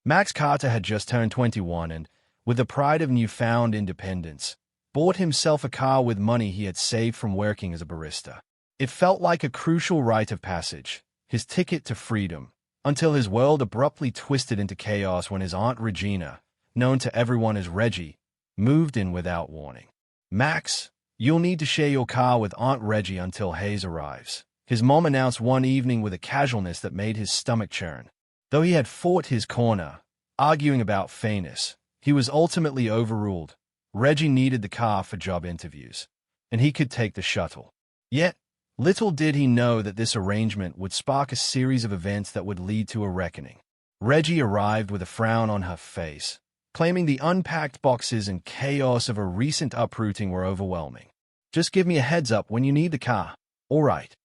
Max Carter had just turned 21 and, with the pride of newfound independence, bought himself a car with money he had saved from working as a barista. It felt like a crucial rite of passage, his ticket to freedom, until his world abruptly twisted into chaos when his Aunt Regina, known to everyone as Reggie, moved in without warning. "Max, you'll need to share your car with Aunt Reggie until Hayes arrives," his mom announced one evening with a casualness that made his stomach churn. Though he had fought his corner, arguing about fairness, he was ultimately overruled. Reggie needed the car for job interviews, and he could take the shuttle. Yet, little did he know that this arrangement would spark a series of events that would lead to a reckoning. Reggie arrived with a frown on her face, claiming the unpacked boxes and chaos of a recent uprooting were overwhelming. "Just give me a heads up when you need the car, all right?"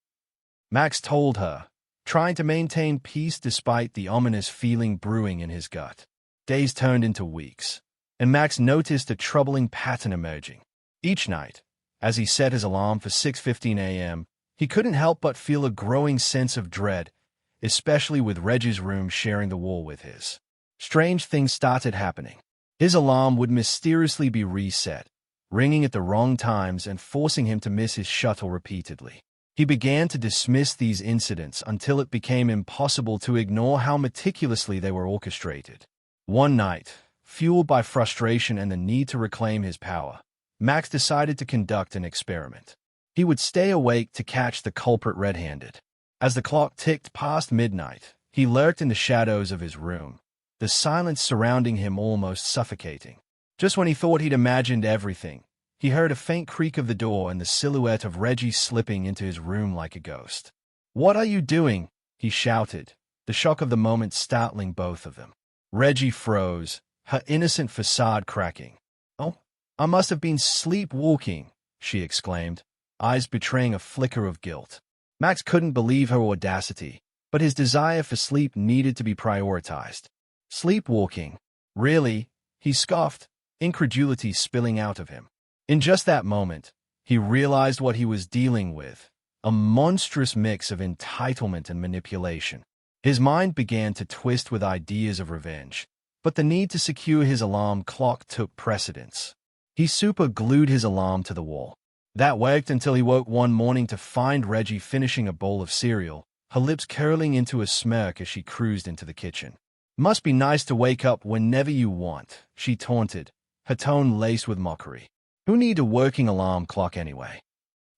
Max told her, trying to maintain peace despite the ominous feeling brewing in his gut. Days turned into weeks, and Max noticed a troubling pattern emerging. Each night, as he set his alarm for 6:15 a.m., he couldn't help but feel a growing sense of dread, especially with Reggie's room sharing the wall with his. Strange things started happening. His alarm would mysteriously be reset, ringing at the wrong times and forcing him to miss his shuttle repeatedly. He began to dismiss these incidents until it became impossible to ignore how meticulously they were orchestrated. One night, fueled by frustration and the need to reclaim his power, Max decided to conduct an experiment. He would stay awake to catch the culprit red-handed. As the clock ticked past midnight, he lurked in the shadows of his room, the silence surrounding him almost suffocating. Just when he thought he'd imagined everything, he heard a faint creak of the door and the silhouette of Reggie slipping into his room like a ghost. "What are you doing?" he shouted, the shock of the moment startling both of them. Reggie froze, her innocent facade cracking. "Oh, I must have been sleepwalking," she exclaimed, eyes betraying a flicker of guilt. Max couldn't believe her audacity, but his desire for sleep needed to be prioritized. "Sleepwalking? Really?" he scoffed, incredulity spilling out of him. In just that moment, he realized what he was dealing with, a monstrous mix of entitlement and manipulation. His mind began to twist with ideas of revenge, but the need to secure his alarm clock took precedence. He super-glued his alarm to the wall. That worked until he woke one morning to find Reggie finishing a bowl of cereal, her lips curling into a smirk as she cruised into the kitchen. "Must be nice to wake up whenever you want," she taunted, her tone laced with mockery. Who needs a working alarm clock anyway?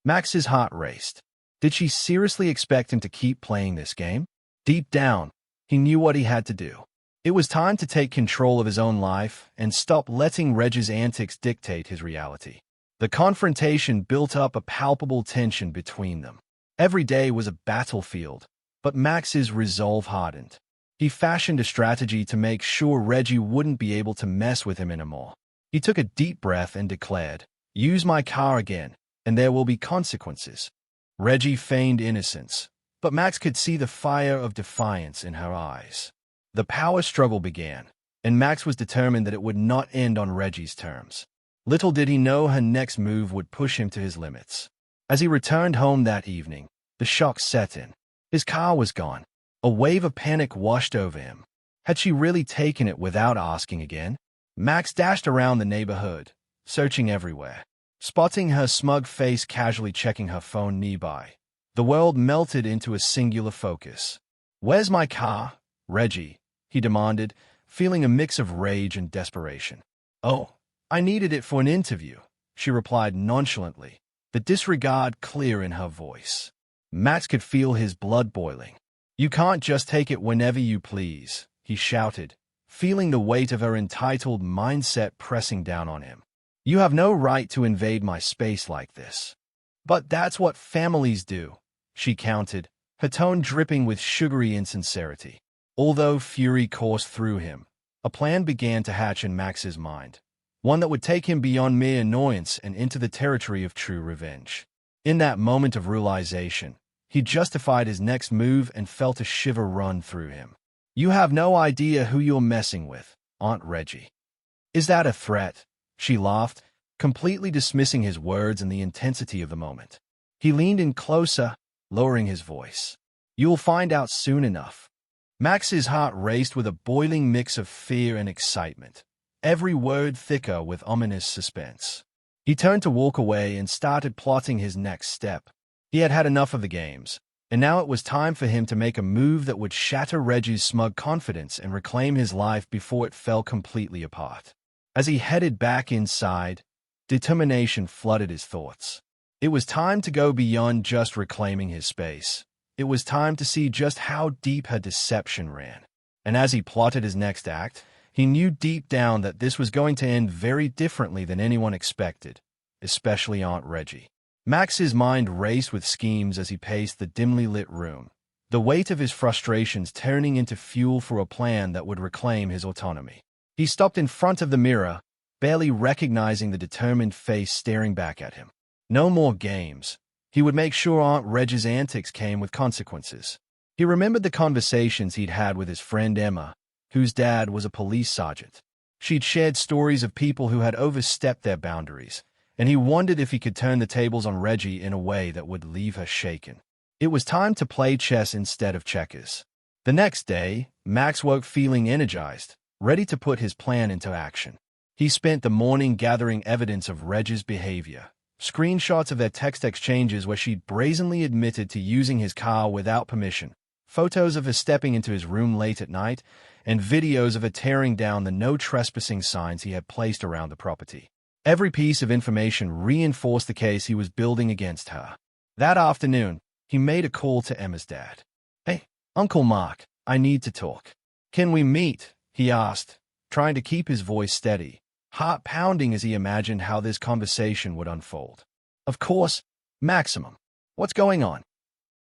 Max's heart raced. Did she seriously expect him to keep playing this game? Deep down, he knew what he had to do. It was time to take control of his own life and stop letting Reggie's antics dictate his reality. The confrontation built up a palpable tension between them. Every day was a battlefield, but Max's resolve hardened. He fashioned a strategy to make sure Reggie wouldn't be able to mess with him anymore. He took a deep breath and declared, "Use my car again, and there will be consequences." Reggie feigned innocence, but Max could see the fire of defiance in her eyes. The power struggle began, and Max was determined that it would not end on Reggie's terms. Little did he know her next move would push him to his limits. As he returned home that evening, the shock set in. His car was gone. A wave of panic washed over him. Had she really taken it without asking again? Max dashed around the neighborhood, searching everywhere. Spotting her smug face casually checking her phone nearby, the world melted into a singular focus. "Where's my car, Reggie?" he demanded, feeling a mix of rage and desperation. "Oh, I needed it for an interview," she replied nonchalantly, the disregard clear in her voice. Max could feel his blood boiling. "You can't just take it whenever you please," he shouted, feeling the weight of her entitled mindset pressing down on him. "You have no right to invade my space like this." "But that's what families do," she countered, her tone dripping with sugary insincerity. Although fury coursed through him, a plan began to hatch in Max's mind, one that would take him beyond mere annoyance and into the territory of true revenge. In that moment of realization, he justified his next move and felt a shiver run through him. "You have no idea who you're messing with, Aunt Reggie." "Is that a threat?" She laughed, completely dismissing his words and the intensity of the moment. He leaned in closer, lowering his voice. "You'll find out soon enough." Max's heart raced with a boiling mix of fear and excitement, every word thicker with ominous suspense. He turned to walk away and started plotting his next step. He had had enough of the games, and now it was time for him to make a move that would shatter Reggie's smug confidence and reclaim his life before it fell completely apart. As he headed back inside, determination flooded his thoughts. It was time to go beyond just reclaiming his space. It was time to see just how deep her deception ran. And as he plotted his next act, he knew deep down that this was going to end very differently than anyone expected, especially Aunt Reggie. Max's mind raced with schemes as he paced the dimly lit room, the weight of his frustrations turning into fuel for a plan that would reclaim his autonomy. He stopped in front of the mirror, barely recognizing the determined face staring back at him. No more games. He would make sure Aunt Reg's antics came with consequences. He remembered the conversations he'd had with his friend Emma, whose dad was a police sergeant. She'd shared stories of people who had overstepped their boundaries, and he wondered if he could turn the tables on Reggie in a way that would leave her shaken. It was time to play chess instead of checkers. The next day, Max woke feeling energized, ready to put his plan into action. He spent the morning gathering evidence of Reg's behavior, screenshots of their text exchanges where she'd brazenly admitted to using his car without permission, photos of her stepping into his room late at night, and videos of her tearing down the no trespassing signs he had placed around the property. Every piece of information reinforced the case he was building against her. That afternoon, he made a call to Emma's dad. "Hey, Uncle Mark, I need to talk." "Can we meet?" he asked, trying to keep his voice steady, heart pounding as he imagined how this conversation would unfold. "Of course, Maximum. What's going on?"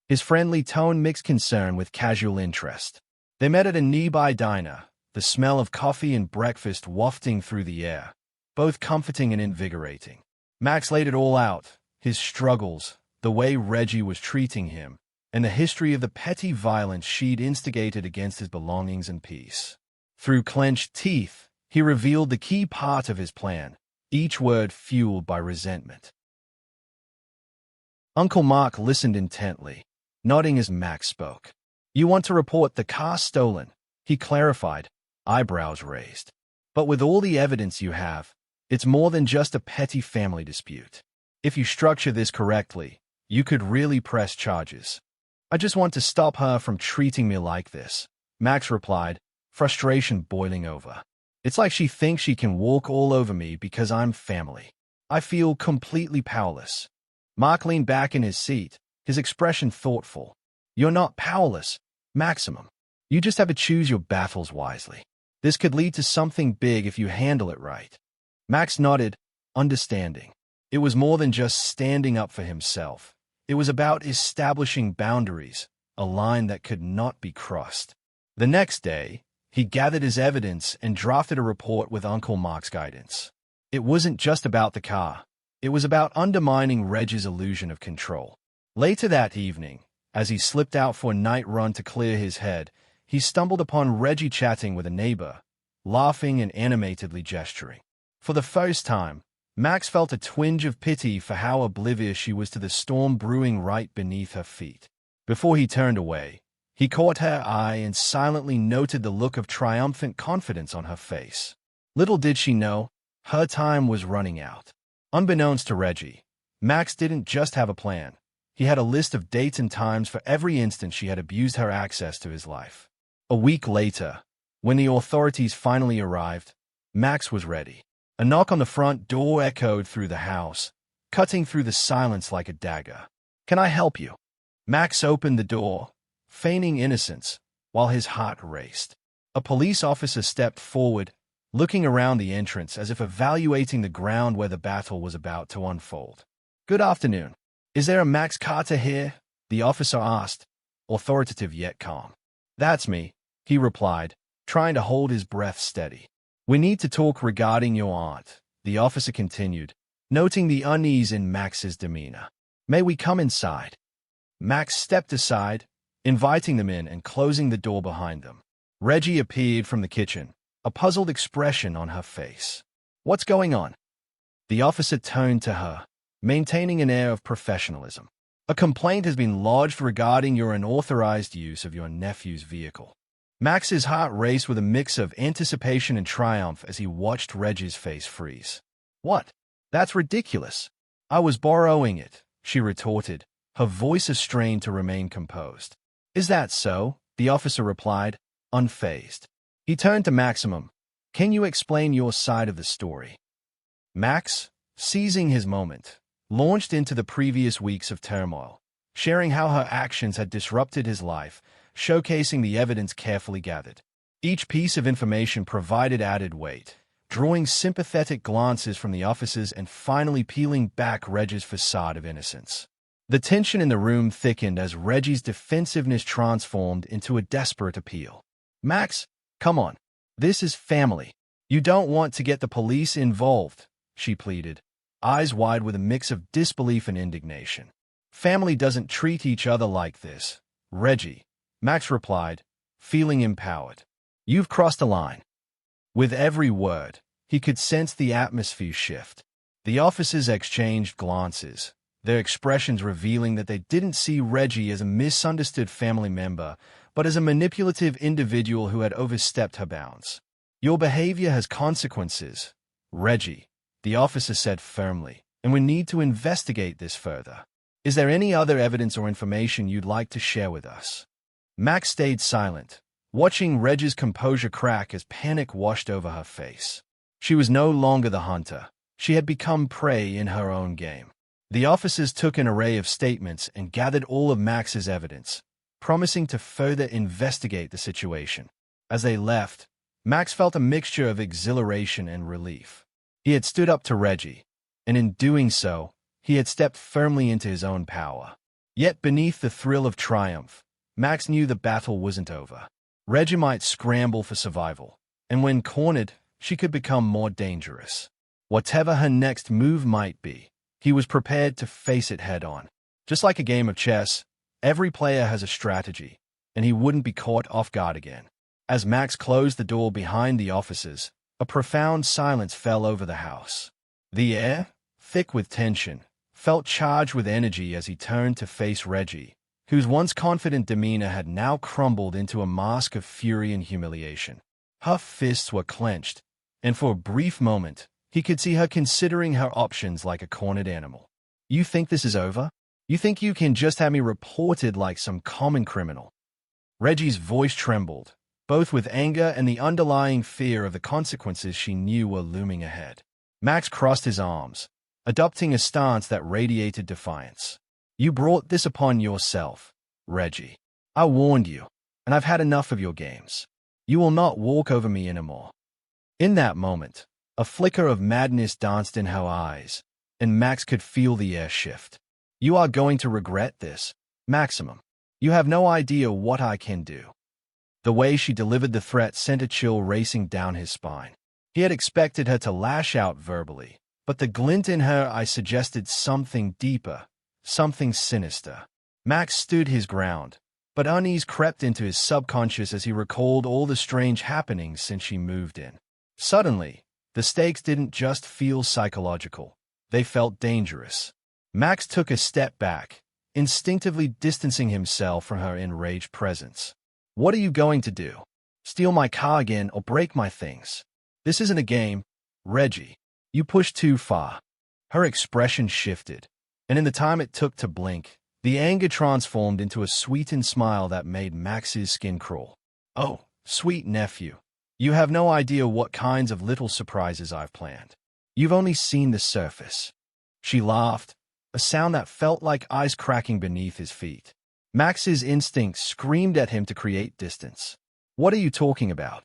His friendly tone mixed concern with casual interest. They met at a nearby diner, the smell of coffee and breakfast wafting through the air, both comforting and invigorating. Max laid it all out, his struggles, the way Reggie was treating him, and the history of the petty violence she'd instigated against his belongings and peace. Through clenched teeth, he revealed the key part of his plan, each word fueled by resentment. Uncle Mark listened intently, nodding as Max spoke. "You want to report the car stolen," he clarified, eyebrows raised. "But with all the evidence you have, it's more than just a petty family dispute. If you structure this correctly, you could really press charges." "I just want to stop her from treating me like this," Max replied, frustration boiling over. "It's like she thinks she can walk all over me because I'm family. I feel completely powerless." Mark leaned back in his seat, his expression thoughtful. "You're not powerless, Maximum. You just have to choose your battles wisely. This could lead to something big if you handle it right." Max nodded, understanding. It was more than just standing up for himself. It was about establishing boundaries, a line that could not be crossed. The next day, he gathered his evidence and drafted a report with Uncle Mark's guidance. It wasn't just about the car. It was about undermining Reg's illusion of control. Later that evening, as he slipped out for a night run to clear his head, he stumbled upon Reggie chatting with a neighbor, laughing and animatedly gesturing. For the first time, Max felt a twinge of pity for how oblivious she was to the storm brewing right beneath her feet. Before he turned away, he caught her eye and silently noted the look of triumphant confidence on her face. Little did she know, her time was running out. Unbeknownst to Reggie, Max didn't just have a plan. He had a list of dates and times for every instant she had abused her access to his life. A week later, when the authorities finally arrived, Max was ready. A knock on the front door echoed through the house, cutting through the silence like a dagger. "Can I help you?" Max opened the door, feigning innocence, while his heart raced. A police officer stepped forward, looking around the entrance as if evaluating the ground where the battle was about to unfold. "Good afternoon. Is there a Max Carter here?" the officer asked, authoritative yet calm. "That's me," he replied, trying to hold his breath steady. "We need to talk regarding your aunt," the officer continued, noting the unease in Max's demeanor. "May we come inside?" Max stepped aside, inviting them in and closing the door behind them. Reggie appeared from the kitchen, a puzzled expression on her face. "What's going on?" The officer turned to her, maintaining an air of professionalism. "A complaint has been lodged regarding your unauthorized use of your nephew's vehicle." Max's heart raced with a mix of anticipation and triumph as he watched Reggie's face freeze. "What? That's ridiculous. I was borrowing it," she retorted, her voice a strain to remain composed. "Is that so?" the officer replied, unfazed. He turned to Maximum. "Can you explain your side of the story?" Max, seizing his moment, launched into the previous weeks of turmoil, sharing how her actions had disrupted his life, showcasing the evidence carefully gathered. Each piece of information provided added weight, drawing sympathetic glances from the officers and finally peeling back Reggie's facade of innocence. The tension in the room thickened as Reggie's defensiveness transformed into a desperate appeal. "Max, come on. This is family. You don't want to get the police involved," she pleaded, eyes wide with a mix of disbelief and indignation. "Family doesn't treat each other like this, Reggie," Max replied, feeling empowered. "You've crossed a line." With every word, he could sense the atmosphere shift. The officers exchanged glances, their expressions revealing that they didn't see Reggie as a misunderstood family member, but as a manipulative individual who had overstepped her bounds. "Your behavior has consequences, Reggie," the officer said firmly, "and we need to investigate this further. Is there any other evidence or information you'd like to share with us?" Max stayed silent, watching Reggie's composure crack as panic washed over her face. She was no longer the hunter. She had become prey in her own game. The officers took an array of statements and gathered all of Max's evidence, promising to further investigate the situation. As they left, Max felt a mixture of exhilaration and relief. He had stood up to Reggie, and in doing so, he had stepped firmly into his own power. Yet beneath the thrill of triumph, Max knew the battle wasn't over. Reggie might scramble for survival, and when cornered, she could become more dangerous. Whatever her next move might be, he was prepared to face it head-on. Just like a game of chess, every player has a strategy, and he wouldn't be caught off guard again. As Max closed the door behind the officers, a profound silence fell over the house. The air, thick with tension, felt charged with energy as he turned to face Reggie, whose once confident demeanor had now crumbled into a mask of fury and humiliation. Her fists were clenched, and for a brief moment, he could see her considering her options like a cornered animal. "You think this is over? You think you can just have me reported like some common criminal?" Reggie's voice trembled, both with anger and the underlying fear of the consequences she knew were looming ahead. Max crossed his arms, adopting a stance that radiated defiance. "You brought this upon yourself, Reggie. I warned you, and I've had enough of your games. You will not walk over me anymore." In that moment, a flicker of madness danced in her eyes, and Max could feel the air shift. "You are going to regret this, Maximum. You have no idea what I can do." The way she delivered the threat sent a chill racing down his spine. He had expected her to lash out verbally, but the glint in her eye suggested something deeper, something sinister. Max stood his ground, but unease crept into his subconscious as he recalled all the strange happenings since she moved in. Suddenly, the stakes didn't just feel psychological, they felt dangerous. Max took a step back, instinctively distancing himself from her enraged presence. "What are you going to do? Steal my car again or break my things? This isn't a game, Reggie. You pushed too far." Her expression shifted, and in the time it took to blink, the anger transformed into a sweetened smile that made Max's skin crawl. "Oh, sweet nephew. You have no idea what kinds of little surprises I've planned. You've only seen the surface." She laughed, a sound that felt like ice cracking beneath his feet. Max's instincts screamed at him to create distance. "What are you talking about?"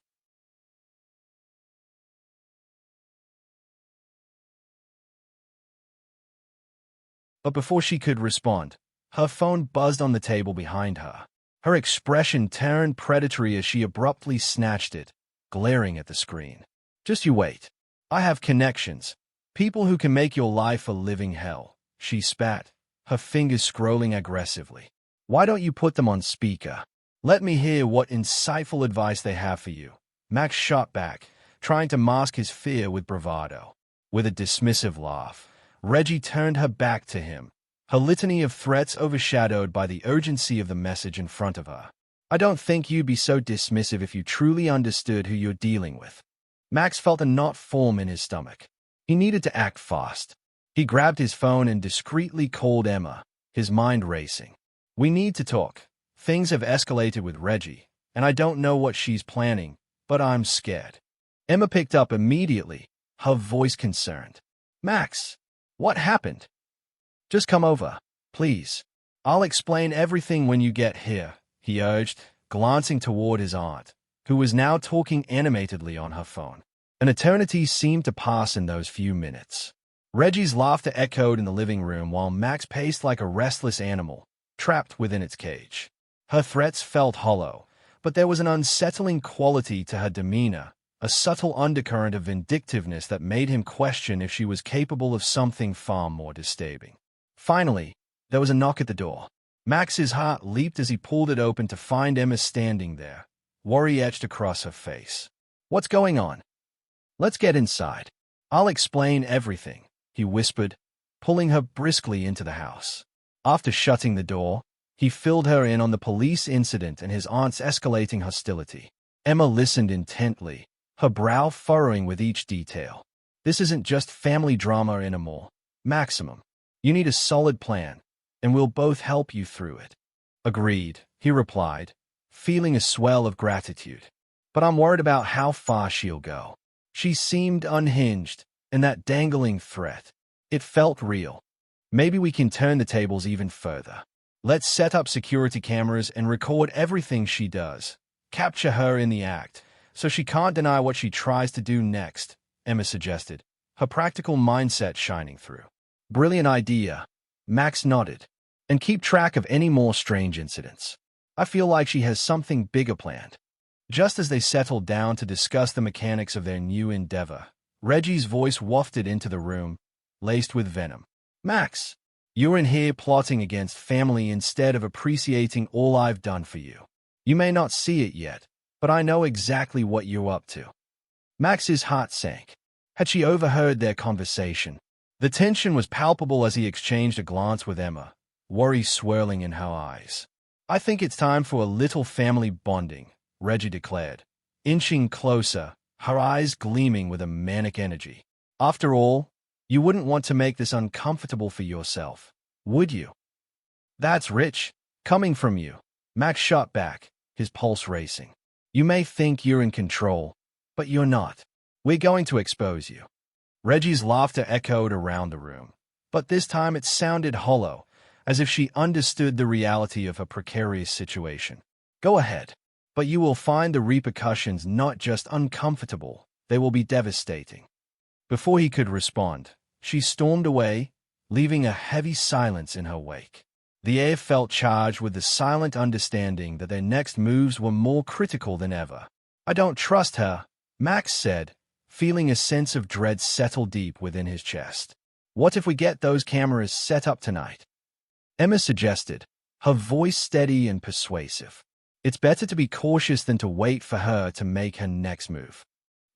But before she could respond, her phone buzzed on the table behind her. Her expression turned predatory as she abruptly snatched it, glaring at the screen. "Just you wait. I have connections. People who can make your life a living hell," she spat, her fingers scrolling aggressively. "Why don't you put them on speaker? Let me hear what insightful advice they have for you." Max shot back, trying to mask his fear with bravado. With a dismissive laugh, Reggie turned her back to him, her litany of threats overshadowed by the urgency of the message in front of her. I don't think you'd be so dismissive if you truly understood who you're dealing with. Max felt a knot form in his stomach. He needed to act fast. He grabbed his phone and discreetly called Emma, his mind racing. We need to talk. Things have escalated with Reggie, and I don't know what she's planning, but I'm scared. Emma picked up immediately, her voice concerned. Max, what happened? Just come over, please. I'll explain everything when you get here, he urged, glancing toward his aunt, who was now talking animatedly on her phone. An eternity seemed to pass in those few minutes. Reggie's laughter echoed in the living room while Max paced like a restless animal, trapped within its cage. Her threats felt hollow, but there was an unsettling quality to her demeanor, a subtle undercurrent of vindictiveness that made him question if she was capable of something far more disturbing. Finally, there was a knock at the door. Max's heart leaped as he pulled it open to find Emma standing there, worry etched across her face. What's going on? Let's get inside. I'll explain everything, he whispered, pulling her briskly into the house. After shutting the door, he filled her in on the police incident and his aunt's escalating hostility. Emma listened intently, her brow furrowing with each detail. This isn't just family drama anymore. Maximum. You need a solid plan, and we'll both help you through it. Agreed, he replied, feeling a swell of gratitude. But I'm worried about how far she'll go. She seemed unhinged, and that dangling threat. It felt real. Maybe we can turn the tables even further. Let's set up security cameras and record everything she does. Capture her in the act, so she can't deny what she tries to do next, Emma suggested, her practical mindset shining through. Brilliant idea, Max nodded. And keep track of any more strange incidents. I feel like she has something bigger planned. Just as they settled down to discuss the mechanics of their new endeavor, Reggie's voice wafted into the room, laced with venom. Max, you're in here plotting against family instead of appreciating all I've done for you. You may not see it yet, but I know exactly what you're up to. Max's heart sank. Had she overheard their conversation? The tension was palpable as he exchanged a glance with Emma, worry swirling in her eyes. I think it's time for a little family bonding, Reggie declared, inching closer, her eyes gleaming with a manic energy. After all, you wouldn't want to make this uncomfortable for yourself, would you? That's rich, coming from you. Max shot back, his pulse racing. You may think you're in control, but you're not. We're going to expose you. Reggie's laughter echoed around the room, but this time it sounded hollow, as if she understood the reality of her precarious situation. Go ahead, but you will find the repercussions not just uncomfortable, they will be devastating. Before he could respond, she stormed away, leaving a heavy silence in her wake. The air felt charged with the silent understanding that their next moves were more critical than ever. I don't trust her, Max said, feeling a sense of dread settle deep within his chest. What if we get those cameras set up tonight? Emma suggested, her voice steady and persuasive. It's better to be cautious than to wait for her to make her next move.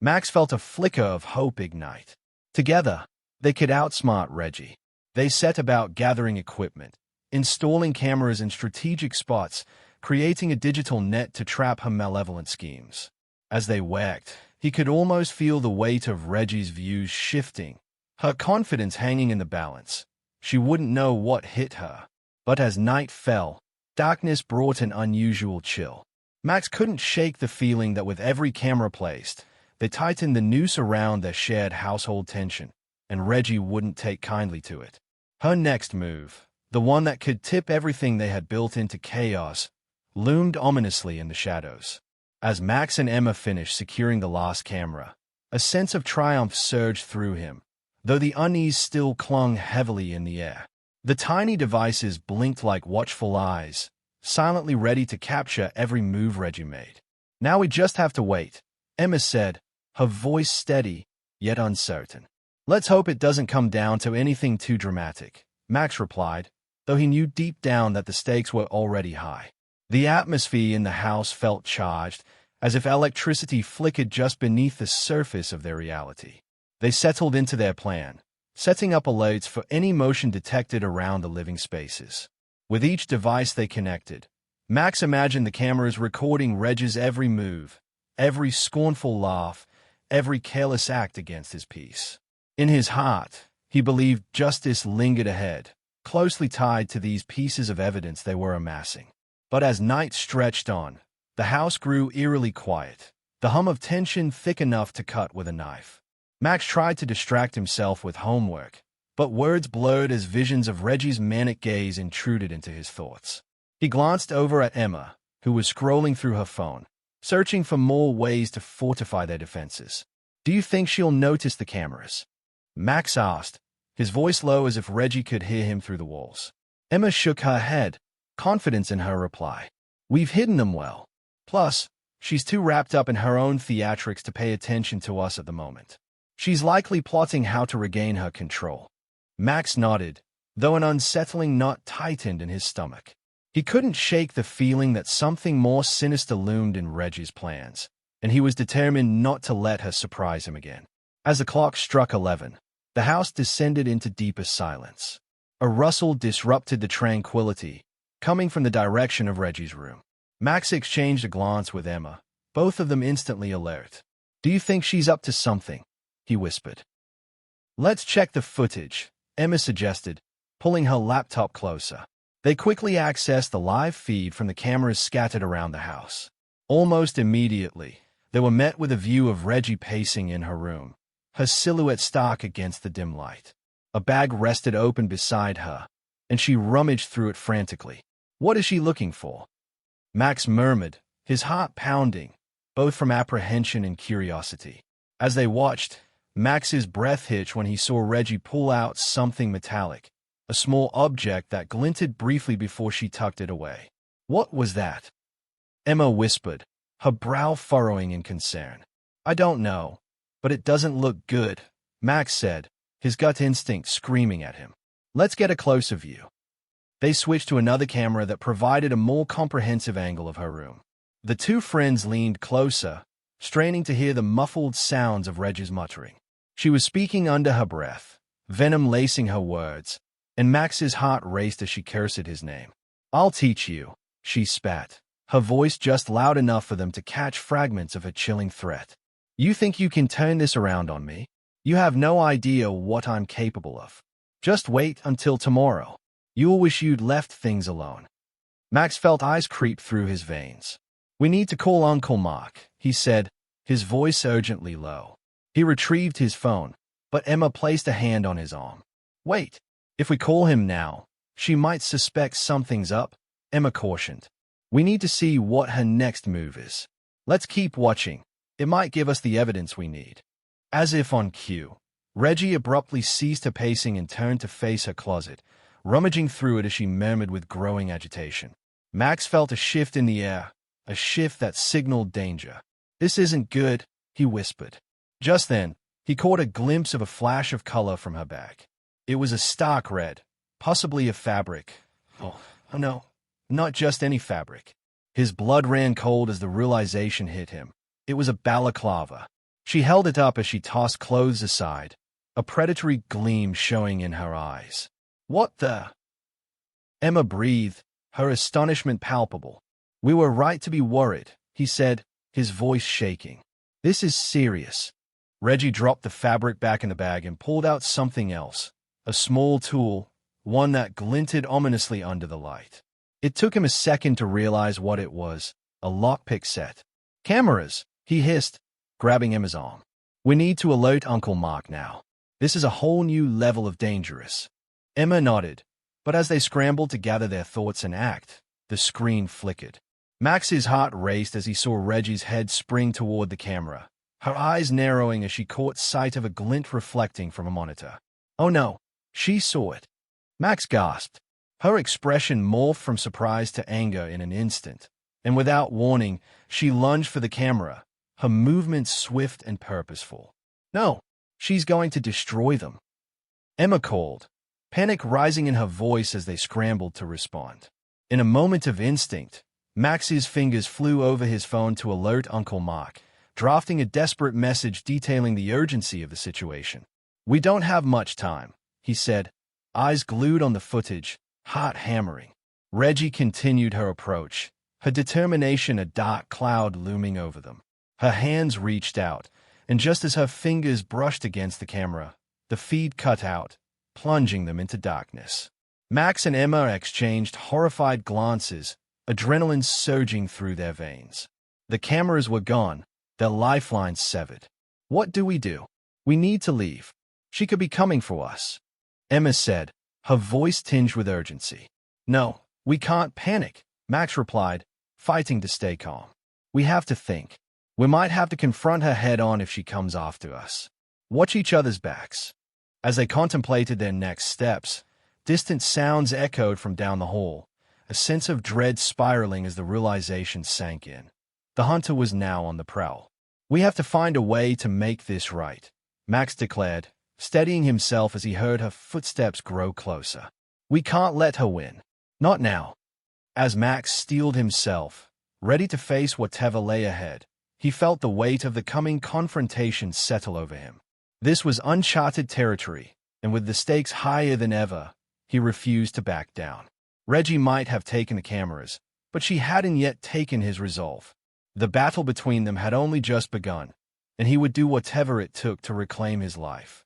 Max felt a flicker of hope ignite. Together, they could outsmart Reggie. They set about gathering equipment, installing cameras in strategic spots, creating a digital net to trap her malevolent schemes. As they worked, he could almost feel the weight of Reggie's views shifting, her confidence hanging in the balance. She wouldn't know what hit her. But as night fell, darkness brought an unusual chill. Max couldn't shake the feeling that with every camera placed, they tightened the noose around their shared household tension, and Reggie wouldn't take kindly to it. Her next move, the one that could tip everything they had built into chaos, loomed ominously in the shadows. As Max and Emma finished securing the last camera, a sense of triumph surged through him, though the unease still clung heavily in the air. The tiny devices blinked like watchful eyes, silently ready to capture every move Reggie made. Now we just have to wait, Emma said, her voice steady, yet uncertain. Let's hope it doesn't come down to anything too dramatic, Max replied, though he knew deep down that the stakes were already high. The atmosphere in the house felt charged, as if electricity flickered just beneath the surface of their reality. They settled into their plan, setting up alerts for any motion detected around the living spaces. With each device they connected, Max imagined the cameras recording Reg's every move, every scornful laugh, every careless act against his peace. In his heart, he believed justice lingered ahead, closely tied to these pieces of evidence they were amassing. But as night stretched on, the house grew eerily quiet, the hum of tension thick enough to cut with a knife. Max tried to distract himself with homework, but words blurred as visions of Reg's manic gaze intruded into his thoughts. He glanced over at Emma, who was scrolling through her phone, searching for more ways to fortify their defenses. "Do you think she'll notice the cameras?" Max asked, his voice low as if Reg could hear him through the walls. Emma shook her head, confidence in her reply. "We've hidden them well. Plus, she's too wrapped up in her own theatrics to pay attention to us at the moment. She's likely plotting how to regain her control." Max nodded, though an unsettling knot tightened in his stomach. He couldn't shake the feeling that something more sinister loomed in Reg's plans, and he was determined not to let her surprise him again. As the clock struck 11, the house descended into deeper silence. A rustle disrupted the tranquility, coming from the direction of Reg's room. Max exchanged a glance with Emma, both of them instantly alert. "Do you think she's up to something?" he whispered. "Let's check the footage," Emma suggested, pulling her laptop closer. They quickly accessed the live feed from the cameras scattered around the house. Almost immediately, they were met with a view of Reg pacing in her room, her silhouette stark against the dim light. A bag rested open beside her, and she rummaged through it frantically. "What is she looking for?" Max murmured, his heart pounding, both from apprehension and curiosity. As they watched, Max's breath hitched when he saw Reg pull out something metallic, a small object that glinted briefly before she tucked it away. "What was that?" Emma whispered, her brow furrowing in concern. "I don't know, but it doesn't look good," Max said, his gut instinct screaming at him. "Let's get a closer view." They switched to another camera that provided a more comprehensive angle of her room. The two friends leaned closer, straining to hear the muffled sounds of Reg's muttering. She was speaking under her breath, venom lacing her words, and Max's heart raced as she cursed his name. "I'll teach you," she spat, her voice just loud enough for them to catch fragments of her chilling threat. "You think you can turn this around on me? You have no idea what I'm capable of. Just wait until tomorrow. You'll wish you'd left things alone." Max felt ice creep through his veins. "We need to call Uncle Mark," he said, his voice urgently low. He retrieved his phone, but Emma placed a hand on his arm. "Wait. If we call him now, she might suspect something's up," Emma cautioned. "We need to see what her next move is. Let's keep watching. It might give us the evidence we need." As if on cue, Reg abruptly ceased her pacing and turned to face her closet, rummaging through it as she murmured with growing agitation. Max felt a shift in the air, a shift that signaled danger. "This isn't good," he whispered. Just then, he caught a glimpse of a flash of color from her bag. It was a stark red, possibly a fabric. Oh no, not just any fabric. His blood ran cold as the realization hit him. It was a balaclava. She held it up as she tossed clothes aside, a predatory gleam showing in her eyes. "What the?" Emma breathed, her astonishment palpable. "We were right to be worried," he said, his voice shaking. "This is serious." Reggie dropped the fabric back in the bag and pulled out something else, a small tool, one that glinted ominously under the light. It took him a second to realize what it was, a lockpick set. "Cameras," he hissed, grabbing Emma's arm. "We need to alert Uncle Mark now. This is a whole new level of dangerous." Emma nodded, but as they scrambled to gather their thoughts and act, the screen flickered. Max's heart raced as he saw Reggie's head spring toward the camera, her eyes narrowing as she caught sight of a glint reflecting from a monitor. "Oh no, she saw it." Max gasped. Her expression morphed from surprise to anger in an instant, and without warning, she lunged for the camera, her movements swift and purposeful. "No, she's going to destroy them," Emma called, panic rising in her voice as they scrambled to respond. In a moment of instinct, Max's fingers flew over his phone to alert Uncle Mark, drafting a desperate message detailing the urgency of the situation. "We don't have much time," he said, eyes glued on the footage, heart hammering. Reggie continued her approach, her determination a dark cloud looming over them. Her hands reached out, and just as her fingers brushed against the camera, the feed cut out, plunging them into darkness. Max and Emma exchanged horrified glances, adrenaline surging through their veins. The cameras were gone, their lifelines severed. What do? We need to leave. She could be coming for us, Emma said, her voice tinged with urgency. No, we can't panic, Max replied, fighting to stay calm. We have to think. We might have to confront her head-on if she comes after us. Watch each other's backs. As they contemplated their next steps, distant sounds echoed from down the hall, a sense of dread spiraling as the realization sank in. The hunter was now on the prowl. We have to find a way to make this right, Max declared, steadying himself as he heard her footsteps grow closer. We can't let her win. Not now. As Max steeled himself, ready to face whatever lay ahead, he felt the weight of the coming confrontation settle over him. This was uncharted territory, and with the stakes higher than ever, he refused to back down. Reggie might have taken the cameras, but she hadn't yet taken his resolve. The battle between them had only just begun, and he would do whatever it took to reclaim his life.